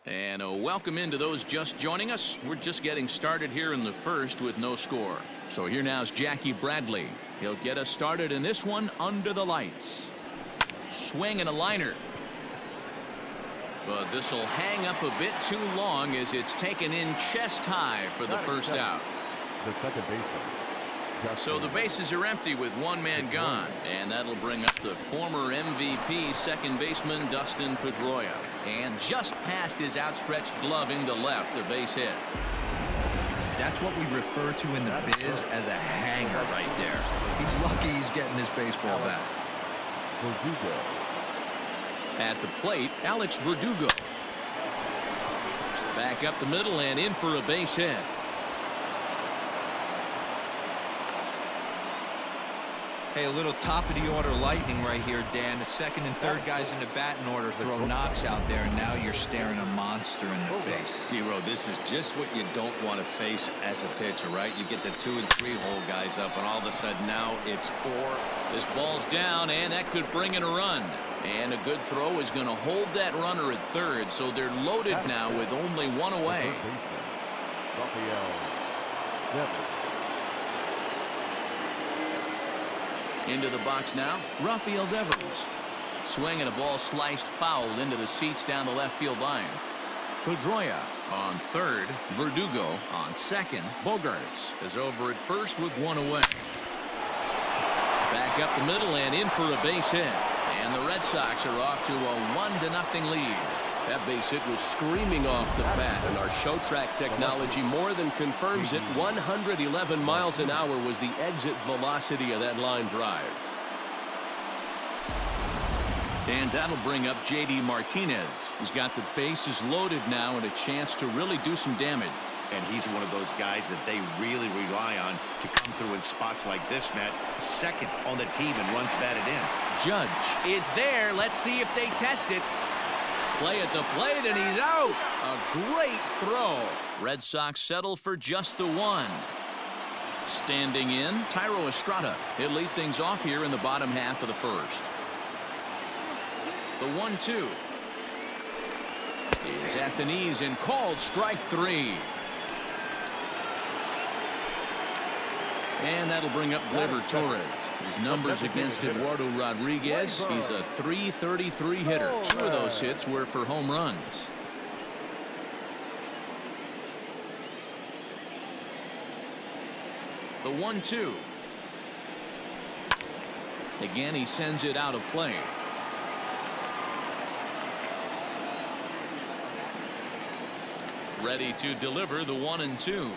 And a welcome into those just joining us. We're just getting started here in the first with no score. So here now is Jackie Bradley. He'll get us started in this one under the lights. Swing and a liner. But this will hang up a bit too long as it's taken in chest high for the first out. The second baseman. So the bases are empty with one man gone, and that'll bring up the former MVP second baseman Dustin Pedroia. And just past his outstretched glove into left, a base hit. That's what we refer to in the biz as a hanger right there. He's lucky he's getting this baseball back. Verdugo. At the plate, Alex Verdugo. Back up the middle and in for a base hit. Hey, a little top of the order lightning right here, Dan. The second and third guys in the batting order throw knocks out there, and now you're staring a monster in the face. D-Row, this is just what you don't want to face as a pitcher, right? You get the 2 and 3 hole guys up, and all of a sudden now it's 4. This ball's down, and that could bring in a run. And a good throw is going to hold that runner at third, so they're loaded now with only one away. Into the box now, Rafael Devers. Swing and a ball sliced foul into the seats down the left field line. Pedroia on third, Verdugo on second. Bogarts is over at first with one away. Back up the middle and in for a base hit. And the Red Sox are off to a 1-0 lead. That base hit was screaming off the bat, and our show track technology more than confirms it. 111 miles an hour was the exit velocity of that line drive. And that'll bring up J.D. Martinez. He's got the bases loaded now and a chance to really do some damage. And he's one of those guys that they really rely on to come through in spots like this, Matt. Second on the team and runs batted in. Judge is there. Let's see if they test it. Play at the plate, and he's out. A great throw. Red Sox settle for just the one. Standing in, Thairo Estrada. He'll lead things off here in the bottom half of the first. The 1-2 is at the knees and called strike 3. And that'll bring up Gleyber Torres. His numbers against Eduardo Rodriguez. He's a .333 hitter. 2 of those hits were for home runs. The 1-2. Again, he sends it out of play. Ready to deliver the 1-2.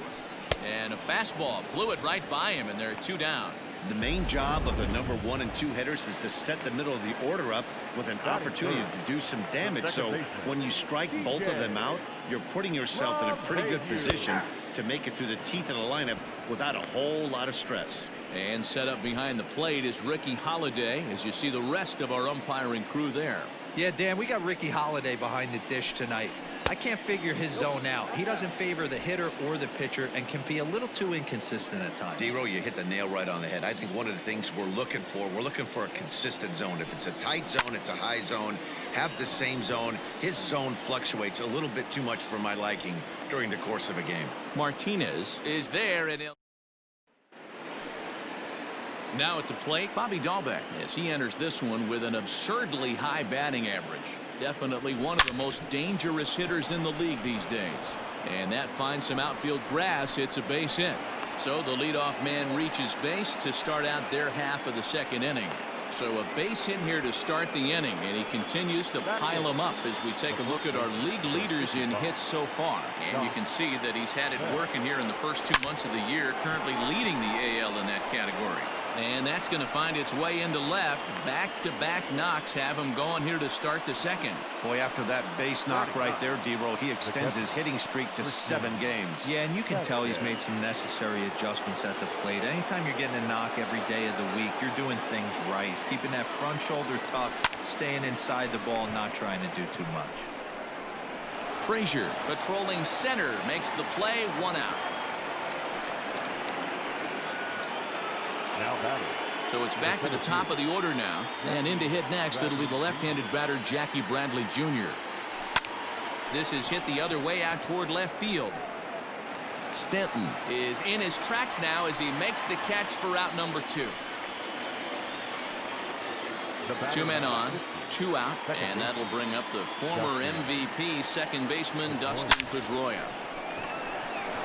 And a fastball blew it right by him, and there are 2 down. The main job of the number 1 and 2 hitters is to set the middle of the order up with an opportunity to do some damage. So when you strike both of them out, you're putting yourself in a pretty good position to make it through the teeth of the lineup without a whole lot of stress. And set up behind the plate is Ricky Holiday, as you see the rest of our umpiring crew there. Yeah, Dan, we got Ricky Holiday behind the dish tonight. I can't figure his zone out. He doesn't favor the hitter or the pitcher and can be a little too inconsistent at times. D-Row, you hit the nail right on the head. I think one of the things we're looking for a consistent zone. If it's a tight zone, it's a high zone. Have the same zone. His zone fluctuates a little bit too much for my liking during the course of a game. Martinez is there, and now at the plate, Bobby Dahlbeck, as he enters this one with an absurdly high batting average. Definitely one of the most dangerous hitters in the league these days. And that finds some outfield grass. It's a base hit. So the leadoff man reaches base to start out their half of the second inning. So a base hit here to start the inning, and he continues to pile them up as we take a look at our league leaders in hits so far. And you can see that he's had it working here in the first 2 months of the year, currently leading the AL in that category. And that's going to find its way into left. Back-to-back knocks have him going here to start the second. Boy, after that base knock right there, D-Row, he extends his hitting streak to 7 games. Yeah, and you can tell he's made some necessary adjustments at the plate. Anytime you're getting a knock every day of the week, you're doing things right. He's keeping that front shoulder tucked, staying inside the ball, not trying to do too much. Frazier, patrolling center, makes the play, 1 out. Now batting. So it's back to the top of the order now. And in to hit next, it'll be the left-handed batter, Jackie Bradley Jr. This is hit the other way out toward left field. Stanton is in his tracks now as he makes the catch for out number 2. 2 men on, 2 out, and that'll bring up the former MVP second baseman Dustin Pedroia.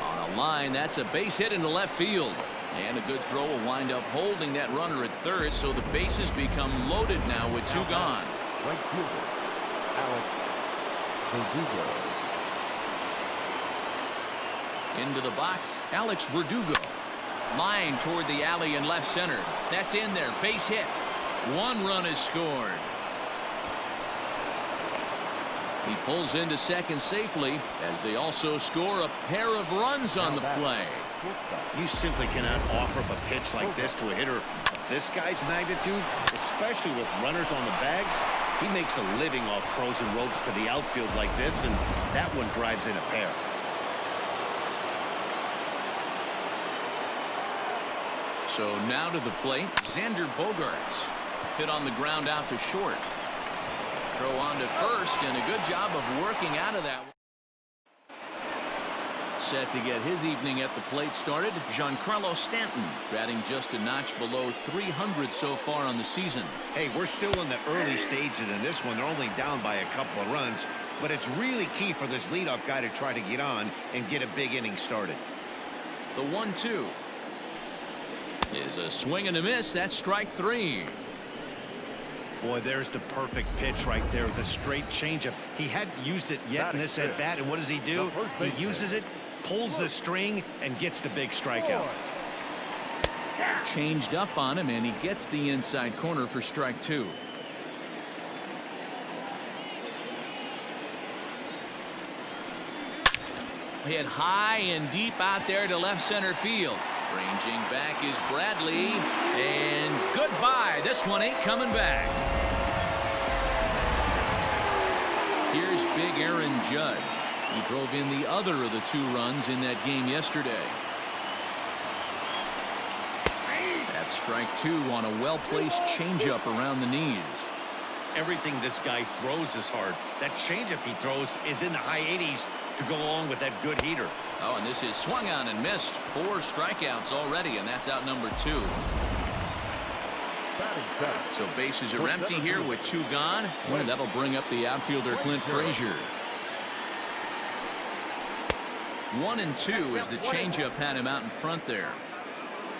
On a line, that's a base hit into left field. And a good throw will wind up holding that runner at third, so the bases become loaded now with 2 gone. Right fielder, Alex Verdugo. Into the box, Alex Verdugo. Line toward the alley in left center. That's in there. Base hit. 1 run is scored. He pulls into second safely as they also score a pair of runs on the play. You simply cannot offer up a pitch like this to a hitter of this guy's magnitude, especially with runners on the bags. He makes a living off frozen ropes to the outfield like this, and that one drives in a pair. So now to the plate, Xander Bogaerts. Hit on the ground out to short. Throw on to first, and a good job of working out of that. Set to get his evening at the plate started, Giancarlo Stanton, batting just a notch below 300 so far on the season. Hey, we're still in the early stages in this one. They're only down by a couple of runs, but it's really key for this leadoff guy to try to get on and get a big inning started. The 1-2 is a swing and a miss. That's strike 3. Boy, there's the perfect pitch right there, the straight changeup. He hadn't used it yet in this at bat, and what does he do? He uses it, pulls the string, and gets the big strikeout. Changed up on him, and he gets the inside corner for strike 2. Hit high and deep out there to left center field. Ranging back is Bradley, and goodbye. This one ain't coming back. Here's big Aaron Judge. He drove in the other of the 2 runs in that game yesterday. That's strike 2 on a well-placed changeup around the knees. Everything this guy throws is hard. That changeup he throws is in the high 80s to go along with that good heater. Oh, and this is swung on and missed. 4 strikeouts already, and that's out number 2. So bases are empty here with 2 gone. Well, that'll bring up the outfielder Clint Frazier. 1-2 as the changeup had him out in front there.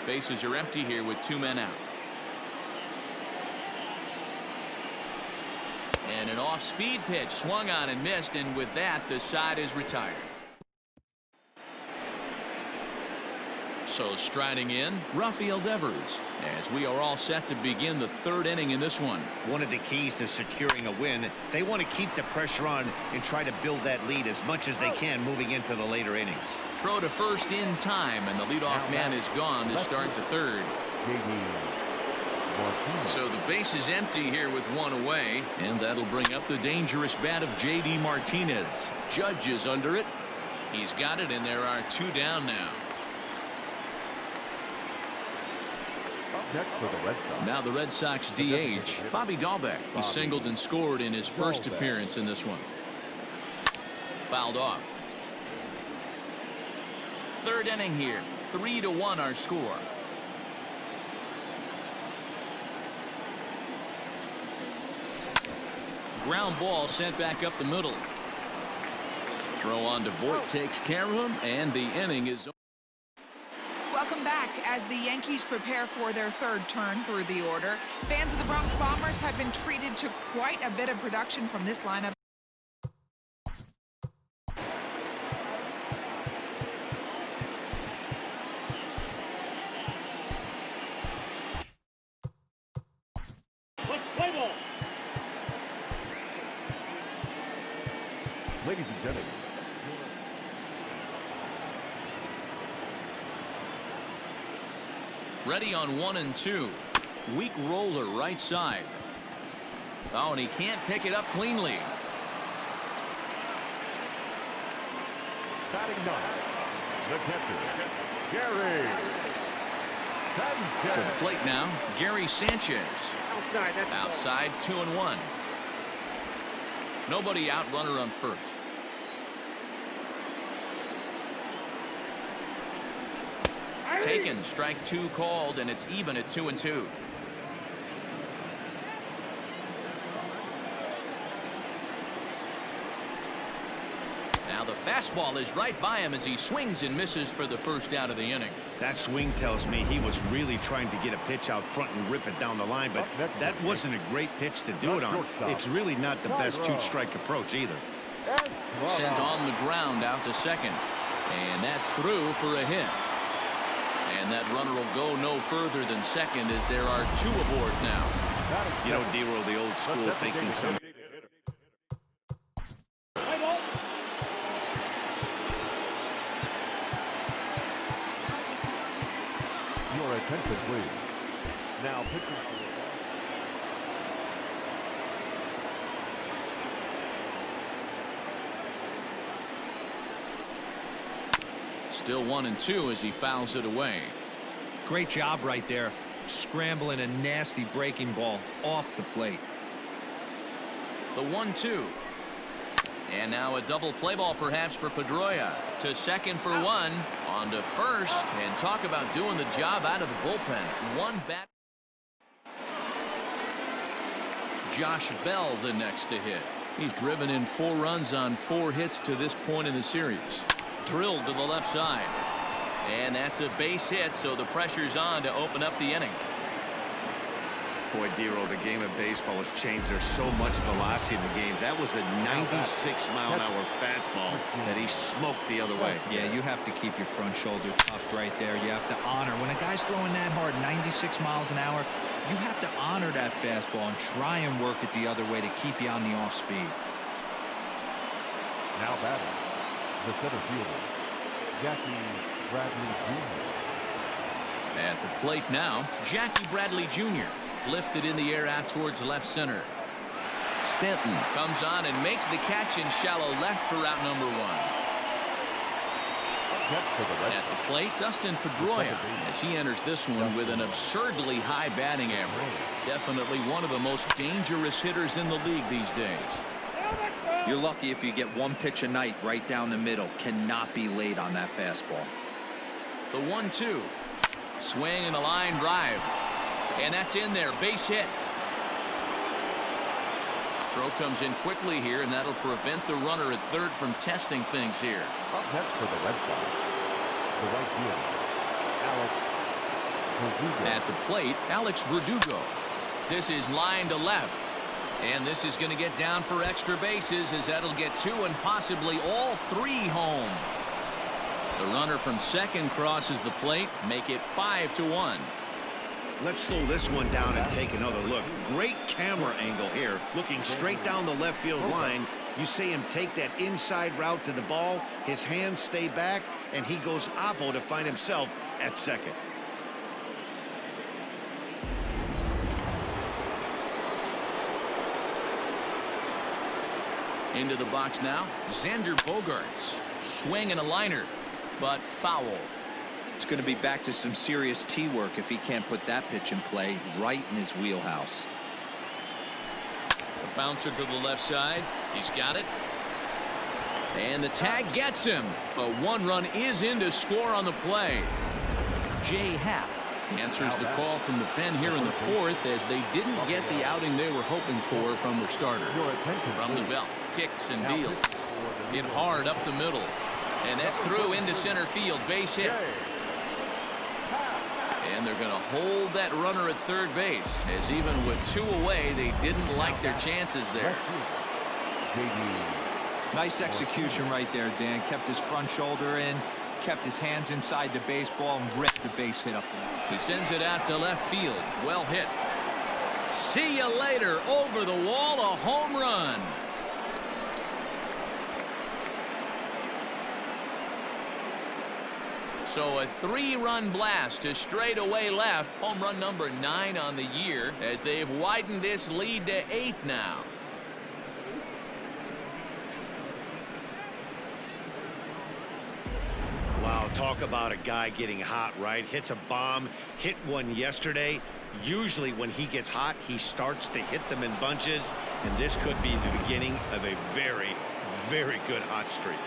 Bases are empty here with 2 men out. And an off-speed pitch swung on and missed, and with that the side is retired. So striding in, Rafael Devers, as we are all set to begin the 3rd inning in this one. One of the keys to securing a win, they want to keep the pressure on and try to build that lead as much as they can moving into the later innings. Throw to first in time, and the leadoff man is gone to start the 3rd. So the base is empty here with 1 away, and that'll bring up the dangerous bat of J.D. Martinez. Judge is under it. He's got it, and there are 2 down now. Next for the Red Sox. Now the Red Sox DH, Bobby Dahlbeck. He singled and scored in his first appearance in this one. Fouled off. 3rd inning here. 3-1 our score. Ground ball sent back up the middle. Throw on to Voit takes care of him, and the inning is over. Welcome back. As the Yankees prepare for their 3rd turn through the order, fans of the Bronx Bombers have been treated to quite a bit of production from this lineup. Ladies and gentlemen. Ready on 1-2. Weak roller right side. Oh, and he can't pick it up cleanly. Batting 9, the catcher, Gary Sanchez. To the plate now, Gary Sanchez. Outside, 2-1. Nobody out, runner on first. Taken, strike 2 called, and it's even at 2-2. Now the fastball is right by him as he swings and misses for the first out of the inning. That swing tells me he was really trying to get a pitch out front and rip it down the line, but that wasn't a great pitch to do it on. It's really not the best 2-strike approach either. Sent on the ground out to second, and that's through for a hit. And that runner will go no further than second as there are 2 aboard now. You know, D-roll, the old school thinking some. Your attention, please. Now pitching. Still 1-2 as he fouls it away. Great job right there, scrambling a nasty breaking ball off the plate. The 1-2. And now a double play ball perhaps for Pedroia. To second for 1. On to first. And talk about doing the job out of the bullpen. One bat. Josh Bell the next to hit. He's driven in 4 runs on 4 hits to this point in the series. Drilled to the left side. And that's a base hit, so the pressure's on to open up the inning. Boy, D-roll, the game of baseball has changed. There's so much velocity in the game. That was a 96-mile-an-hour fastball that he smoked the other way. Yeah, you have to keep your front shoulder tucked right there. You have to honor. When a guy's throwing that hard, 96 miles an hour, you have to honor that fastball and try and work it the other way to keep you on the off speed. Now batting, the center fielder, Jackie Bradley Jr. At the plate now, Jackie Bradley Jr. lifted in the air out towards left center. Stanton comes on and makes the catch in shallow left for out number 1. At the plate, Dustin Pedroia as he enters this one with an absurdly high batting average. Definitely one of the most dangerous hitters in the league these days. You're lucky if you get 1 pitch a night right down the middle. Cannot be late on that fastball. The 1-2. Swing and a line drive. And that's in there. Base hit. Throw comes in quickly here, and that'll prevent the runner at third from testing things here. Up next for the Red Sox, the right fielder, Alex Verdugo. At the plate, Alex Verdugo. This is line to left. And this is going to get down for extra bases as that'll get 2 and possibly all 3 home. The runner from second crosses the plate, make it 5-1. Let's slow this one down and take another look. Great camera angle here, looking straight down the left field line. You see him take that inside route to the ball. His hands stay back, and he goes oppo to find himself at second. Into the box now, Xander Bogaerts. Swing and a liner, but foul. It's going to be back to some serious tee work if he can't put that pitch in play right in his wheelhouse. A bouncer to the left side. He's got it. And the tag gets him. But 1 run is in to score on the play. Jay Happ answers the call from the pen here in the 4th as they didn't get the outing they were hoping for from their starter. From the belt, kicks and deals. Hit hard up the middle. And that's through into center field. Base hit. And they're going to hold that runner at third base, as even with 2 away, they didn't like their chances there. Nice execution right there, Dan. Kept his front shoulder in, kept his hands inside the baseball, and ripped the base hit up there. He sends it out to left field. Well hit. See you later. Over the wall, a home run. So a 3-run blast to straightaway left. Home run number 9 on the year as they've widened this lead to 8 now. Wow, talk about a guy getting hot, right? Hits a bomb, hit one yesterday. Usually when he gets hot, he starts to hit them in bunches, and this could be the beginning of a very, very good hot streak.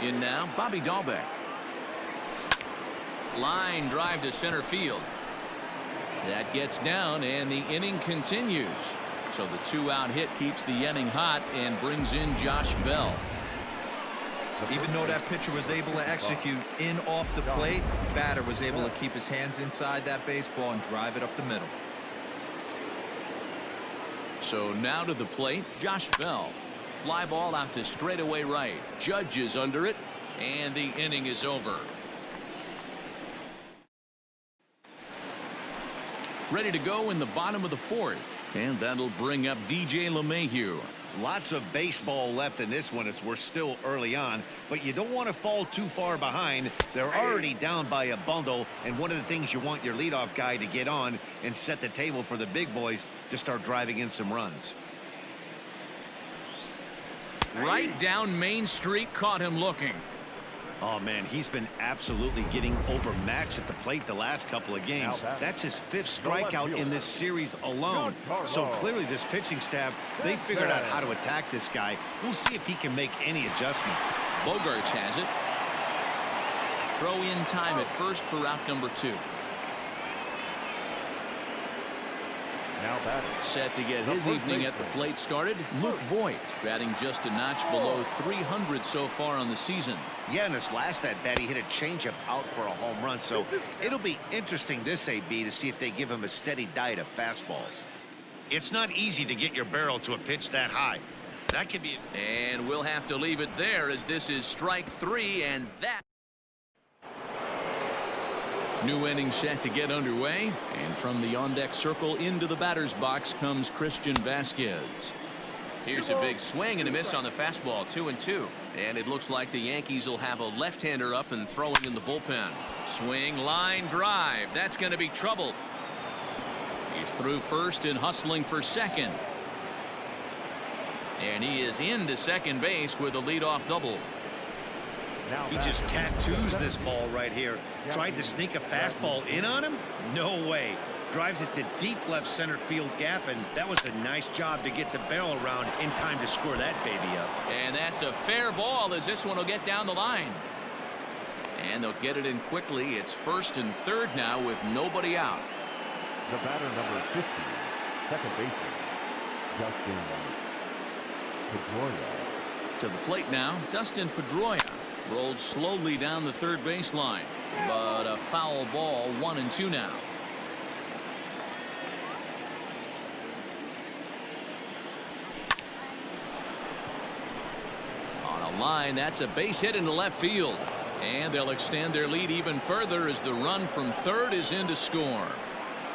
In now, Bobby Dahlbeck. Line drive to center field. That gets down, and the inning continues. So the 2-out hit keeps the inning hot and brings in Josh Bell. Even though that pitcher was able to execute in off the plate, batter was able to keep his hands inside that baseball and drive it up the middle. So now to the plate, Josh Bell. Fly ball out to straightaway right. Judge is under it, and the inning is over. Ready to go in the bottom of the 4th, and that'll bring up DJ LeMahieu. Lots of baseball left in this one as we're still early on, but you don't want to fall too far behind. They're already down by a bundle, and one of the things you want your leadoff guy to get on and set the table for the big boys to start driving in some runs. Right down Main Street, caught him looking. Oh man, he's been absolutely getting overmatched at the plate the last couple of games. That's his 5th strikeout in this series alone. So clearly this pitching staff, they figured out how to attack this guy. We'll see if he can make any adjustments. Bogarts has it. Throw in time at first for out number 2. Now batting. Set to get his evening at the plate started, Luke Voigt, batting just a notch below 300 so far on the season. Yeah, in his last at bat, he hit a changeup out for a home run. So it'll be interesting this AB to see if they give him a steady diet of fastballs. It's not easy to get your barrel to a pitch that high. That could be. And we'll have to leave it there as this is strike 3, and that. New inning set to get underway, and from the on-deck circle into the batter's box comes Christian Vasquez. Here's a big swing and a miss on the fastball, 2-2. And it looks like the Yankees will have a left-hander up and throwing in the bullpen. Swing, line drive. That's going to be trouble. He's through first and hustling for second. And he is into second base with a leadoff double. He just tattoos this ball right here. Tried to sneak a fastball in on him? No way. Drives it to deep left center field gap, and that was a nice job to get the barrel around in time to score that baby up. And that's a fair ball as this one will get down the line. And they'll get it in quickly. It's first and third now with nobody out. The batter number 50, second baseman, Dustin Pedroia. To the plate now, Dustin Pedroia. Rolled slowly down the third baseline, but a foul ball, 1-2 now. On a line, that's a base hit into left field. And they'll extend their lead even further as the run from third is in to score.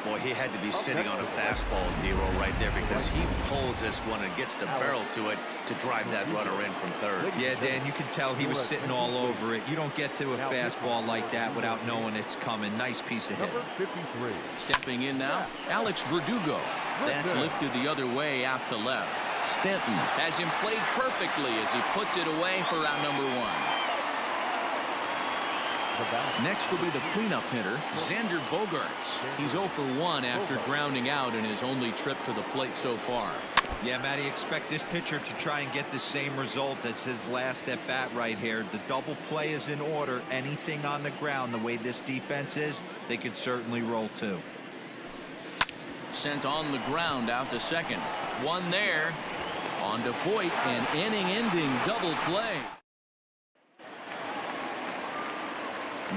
Boy, he had to be sitting on a fastball, Dero, right there, because he pulls this one and gets the barrel to it to drive that runner in from third. Yeah, Dan, you can tell he was sitting all over it. You don't get to a fastball like that without knowing it's coming. Nice piece of hit. Number 53. Stepping in now, Alex Verdugo. That's lifted the other way out to left. Stanton has him played perfectly as he puts it away for out number 1. Next will be the cleanup hitter, Xander Bogarts. He's 0 for 1 after grounding out in his only trip to the plate so far. Yeah, Matty, expect this pitcher to try and get the same result as his last at bat right here. The double play is in order. Anything on the ground, the way this defense is, they could certainly roll too. Sent on the ground out to second. One there. On to Voigt, an inning-ending double play.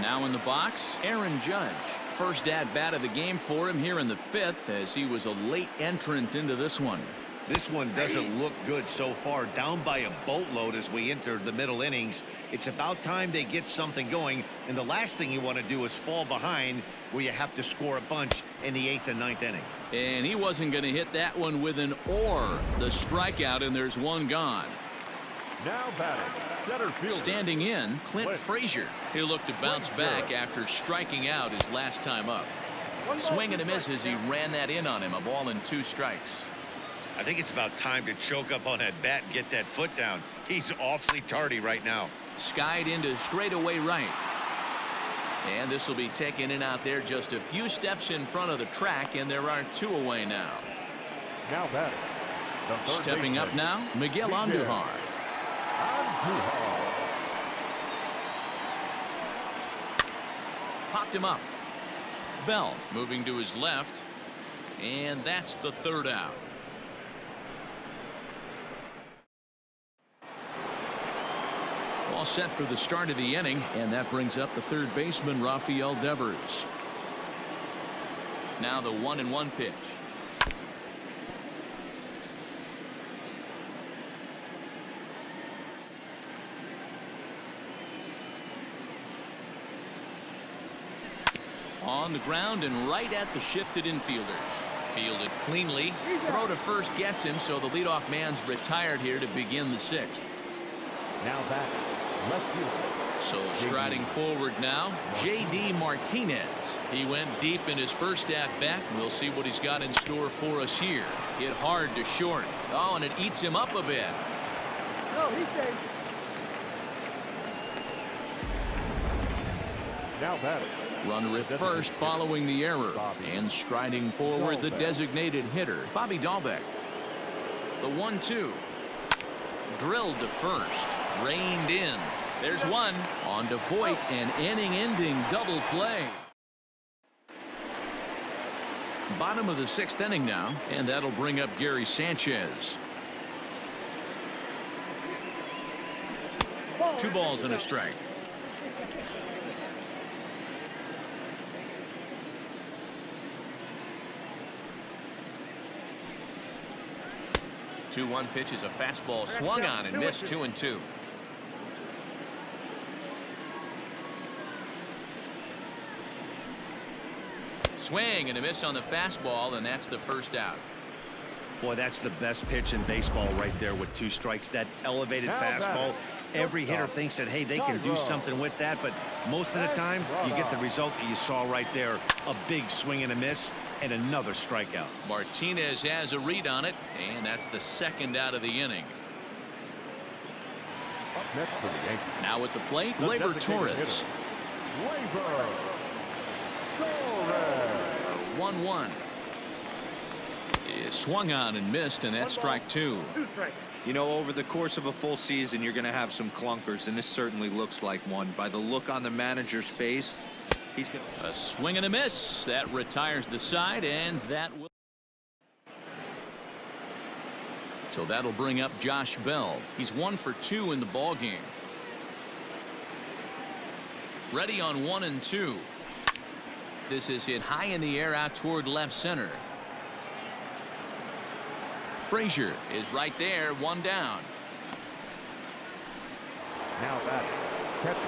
Now in the box, Aaron Judge. First at-bat of the game for him here in the 5th as he was a late entrant into this one. This one doesn't look good so far. Down by a boatload as we enter the middle innings. It's about time they get something going, and the last thing you want to do is fall behind where you have to score a bunch in the 8th and 9th inning. And he wasn't going to hit that one with an or. The strikeout, and there's one gone. Now batting, center fielder. Standing in, Clint Frazier. He'll look to bounce back after striking out his last time up. Swing and a miss as he ran that in on him. A ball and 2 strikes. I think it's about time to choke up on that bat and get that foot down. He's awfully tardy right now. Skied into straightaway right. And this will be taken in out there just a few steps in front of the track, and there are 2 away now. Now batting. Stepping up now, Miguel Andujar. Popped him up. Bell moving to his left. And that's the third out. All set for the start of the inning, and that brings up the third baseman, Rafael Devers. Now the 1-1 pitch. On the ground and right at the shifted infielders. Fielded cleanly. Throw to first gets him, so the leadoff man's retired here to begin the sixth. Now back. Left field. So striding forward now, J.D. Martinez. He went deep in his first at-bat. We'll see what he's got in store for us here. Hit hard to short. Oh, and it eats him up a bit. No, he's safe. Now batting. Runner at first following the error. And striding forward, the designated hitter, Bobby Dahlbeck. The 1-2. Drilled to first. Reined in. There's one. On to Voit, an inning-ending double play. Bottom of the sixth inning now, and that'll bring up Gary Sanchez. 2 balls and a strike. The 2-1 pitch is a fastball swung on and missed. 2-2. Swing and a miss on the fastball, and that's the first out. Boy, that's the best pitch in baseball right there with 2 strikes. That elevated fastball. Every hitter thinks that, hey, they can do something with that, but most of the time you get the result that you saw right there. A big swing and a miss and another strikeout. Martinez has a read on it, and that's the second out of the inning. Up next for the Yankees. Now at the plate, Gleyber Torres. Gleyber Torres. 1-1. Is swung on and missed, and that's strike 2. You know, over the course of a full season, you're going to have some clunkers, and this certainly looks like one. By the look on the manager's face, he's going to... A swing and a miss. That retires the side, and that will... So that'll bring up Josh Bell. He's 1 for 2 in the ballgame. Ready on 1-2. This is hit high in the air out toward left center. Frazier is right there, 1 down. Now batting. Catcher.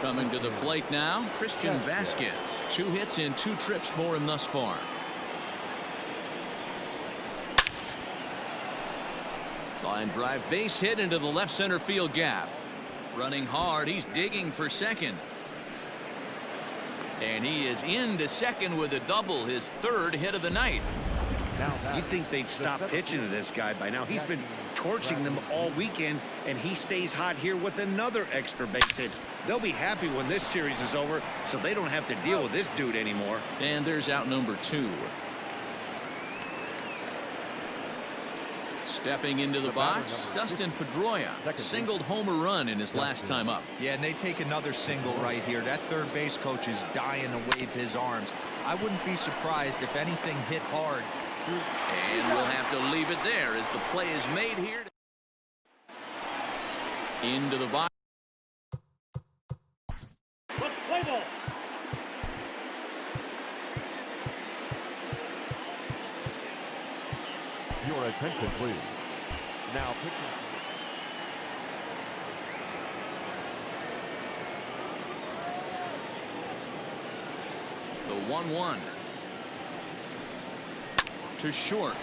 Coming to the plate now, Christian Vasquez. 2 hits in 2 trips for him thus far. Line drive base hit into the left center field gap. Running hard, he's digging for second. And he is into second with a double, his 3rd hit of the night. You'd think they'd stop pitching to this guy by now. He's been torching them all weekend, and he stays hot here with another extra base hit. They'll be happy when this series is over, so they don't have to deal with this dude anymore. And there's out number 2. Stepping into the box, Dustin Pedroia singled home a run in his last time up. Yeah, and they take another single right here. That third base coach is dying to wave his arms. I wouldn't be surprised if anything hit hard. And we'll have to leave it there as the play is made here. Into the box. Play ball. Your attention, please. Now pitching. The 1-1. To short.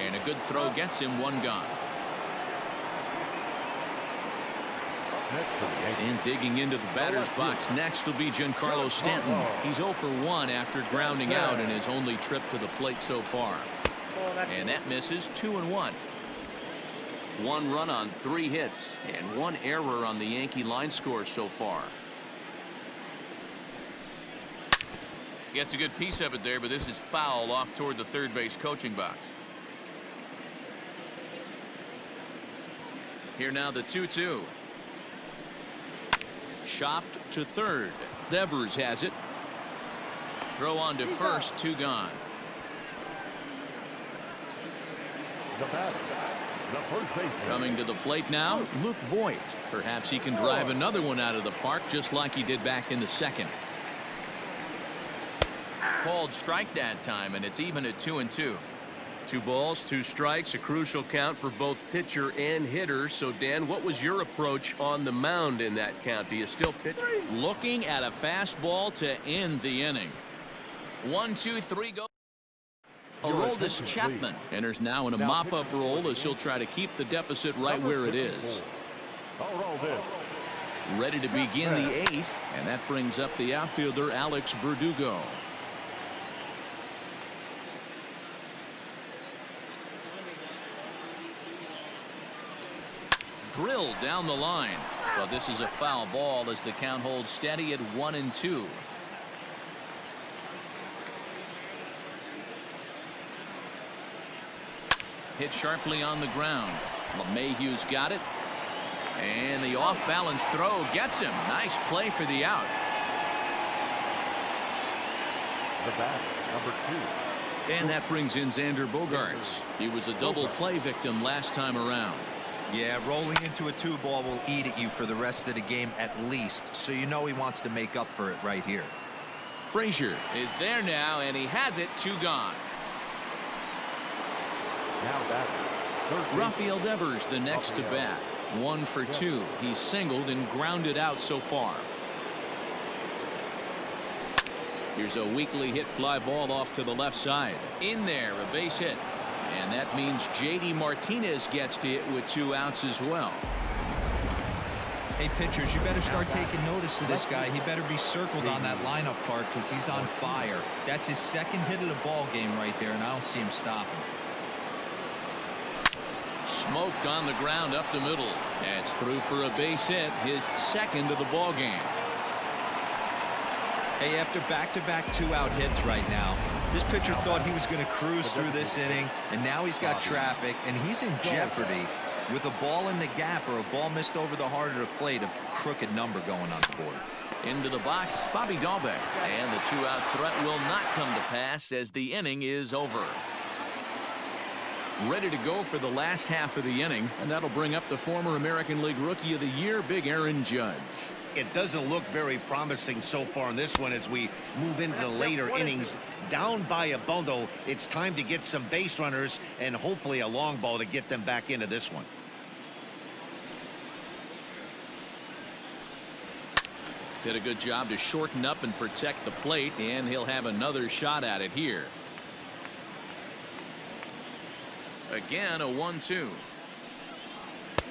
And a good throw gets him 1 gone. And digging into the batter's box next will be Giancarlo Stanton. He's 0 for 1 after grounding out in his only trip to the plate so far. And that misses. 2-1. 1 run on 3 hits and 1 error on the Yankee line score so far. Gets a good piece of it there, but this is foul off toward the third base coaching box. Here now the 2-2. Chopped to third. Devers has it. Throw on to first, 2 gone. The batter, the first baseman. Coming to the plate now, Luke Voigt. Perhaps he can drive another one out of the park just like he did back in the second. Called strike that time, and it's even at 2-2. 2 balls, 2 strikes, a crucial count for both pitcher and hitter. So, Dan, what was your approach on the mound in that count? Do you still pitch? Looking at a fastball to end the inning. 1, 2, 3, go. Aroldis Chapman enters now in a mop-up role as he'll try to keep the deficit right where it is. Ready to begin the 8th, and that brings up the outfielder Alex Verdugo. Drilled down the line, but this is a foul ball as the count holds steady at 1-2. Hit sharply on the ground. LeMahieu's got it, and the off-balance throw gets him. Nice play for the out. The batter, number 2. And that brings in Xander Bogaerts. He was a double play victim last time around. Yeah, rolling into a 2-ball will eat at you for the rest of the game at least, so you know he wants to make up for it right here. Frazier is there now, and he has it. 2 gone. Now batter, third Rafael Devers the next to bat. 1 for 2. He's singled and grounded out so far. Here's a weakly hit fly ball off to the left side. In there, a base hit. And that means J.D. Martinez gets to it with 2 outs as well. Hey, pitchers, you better start taking notice of this guy. He better be circled on that lineup card because he's on fire. That's his 2nd hit of the ball game right there, and I don't see him stopping. Smoked on the ground up the middle. That's through for a base hit, his 2nd of the ball game. Hey, after back-to-back 2-out hits right now, this pitcher thought he was going to cruise through this inning, and now he's got traffic, and he's in jeopardy with a ball in the gap or a ball missed over the heart of the plate, a crooked number going on the board. Into the box, Bobby Dahlbeck, and the 2-out threat will not come to pass as the inning is over. Ready to go for the last half of the inning, and that'll bring up the former American League Rookie of the Year, Big Aaron Judge. It doesn't look very promising so far in this one as we move into the later innings. Down by a bundle, it's time to get some base runners and hopefully a long ball to get them back into this one. Did a good job to shorten up and protect the plate, and he'll have another shot at it here. Again, a 1-2.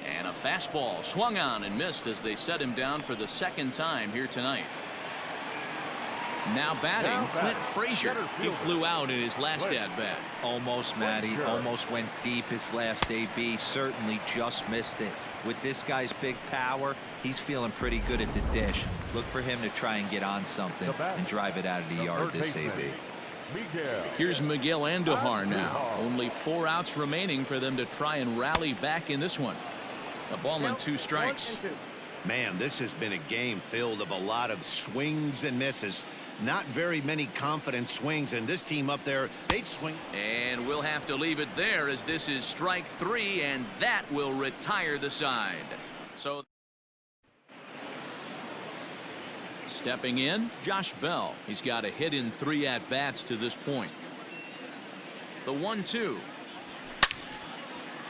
And a fastball swung on and missed as they set him down for the 2nd time here tonight. Now batting, Clint Frazier. He flew out in his last at-bat. Almost, Matty. Almost went deep his last AB. Certainly just missed it. With this guy's big power, he's feeling pretty good at the dish. Look for him to try and get on something and drive it out of the yard this AB. Here's Miguel Andujar now. Only 4 outs remaining for them to try and rally back in this one. A ball and 2 strikes. Man, this has been a game filled of a lot of swings and misses. Not very many confident swings, and this team up there, they'd swing. And we'll have to leave it there as this is strike 3, and that will retire the side. So stepping in, Josh Bell. He's got a hit in 3 at-bats to this point. The 1-2.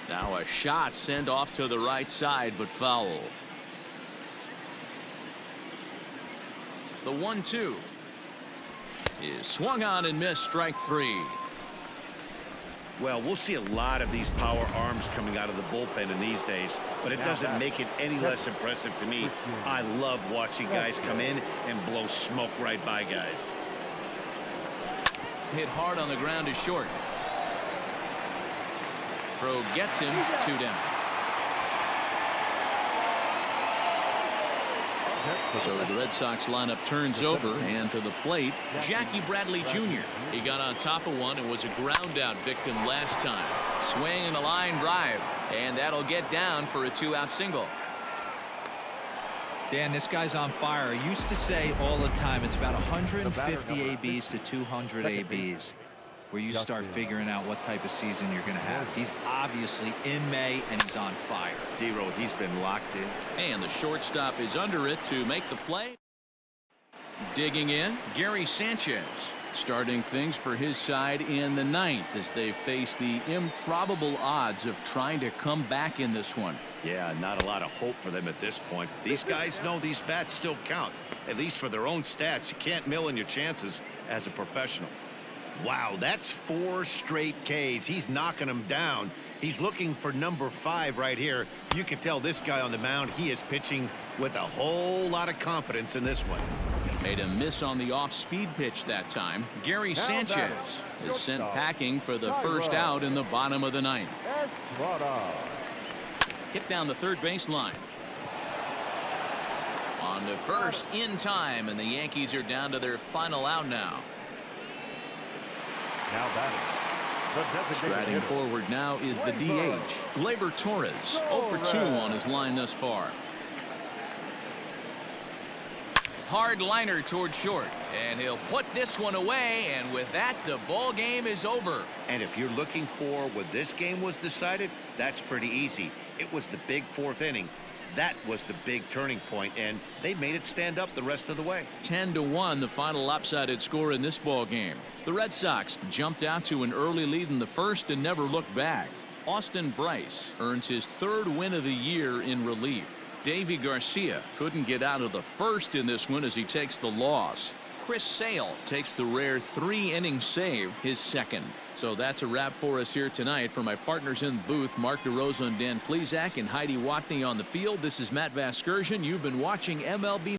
Now a shot sent off to the right side, but foul. The 1-2 is swung on and missed, strike 3. Well, we'll see a lot of these power arms coming out of the bullpen in these days, but it doesn't make it any less impressive to me. I love watching guys come in and blow smoke right by guys. Hit hard on the ground to short. Throw gets him, 2 down. So the Red Sox lineup turns over, and to the plate, Jackie Bradley Jr. He got on top of one and was a ground out victim last time. Swing and a line drive, and that'll get down for a 2-out single. Dan, this guy's on fire. I used to say all the time it's about 150 ABs to 200 ABs where you start figuring out what type of season you're going to have. He's obviously in May, and he's on fire. D-Roll, he's been locked in. And the shortstop is under it to make the play. Digging in, Gary Sanchez starting things for his side in the ninth as they face the improbable odds of trying to come back in this one. Yeah, not a lot of hope for them at this point. These guys know these bats still count, at least for their own stats. You can't mill in your chances as a professional. Wow, that's 4 straight Ks. He's knocking them down. He's looking for number 5 right here. You can tell this guy on the mound, he is pitching with a whole lot of confidence in this one. Made a miss on the off-speed pitch that time. Gary Sanchez is sent packing for the first out in the bottom of the ninth. Hit down the third baseline. On to first in time, and the Yankees are down to their final out now. Now batting. Striding forward now is the DH, Gleyber Torres, 0 for 2 on his line thus far. Hard liner toward short, and he'll put this one away, and with that, the ball game is over. And if you're looking for when this game was decided, that's pretty easy. It was the big 4th inning. That was the big turning point, and they made it stand up the rest of the way. 10-1 the final lopsided score in this ball game. The Red Sox jumped out to an early lead in the first and never looked back. Austin Bryce earns his 3rd win of the year in relief. Davy Garcia couldn't get out of the first in this one as he takes the loss. Chris Sale takes the rare 3-inning save, his 2nd. So that's a wrap for us here tonight. For my partners in the booth, Mark DeRosa and Dan Plesac and Heidi Watney on the field, this is Matt Vasgersian. You've been watching MLB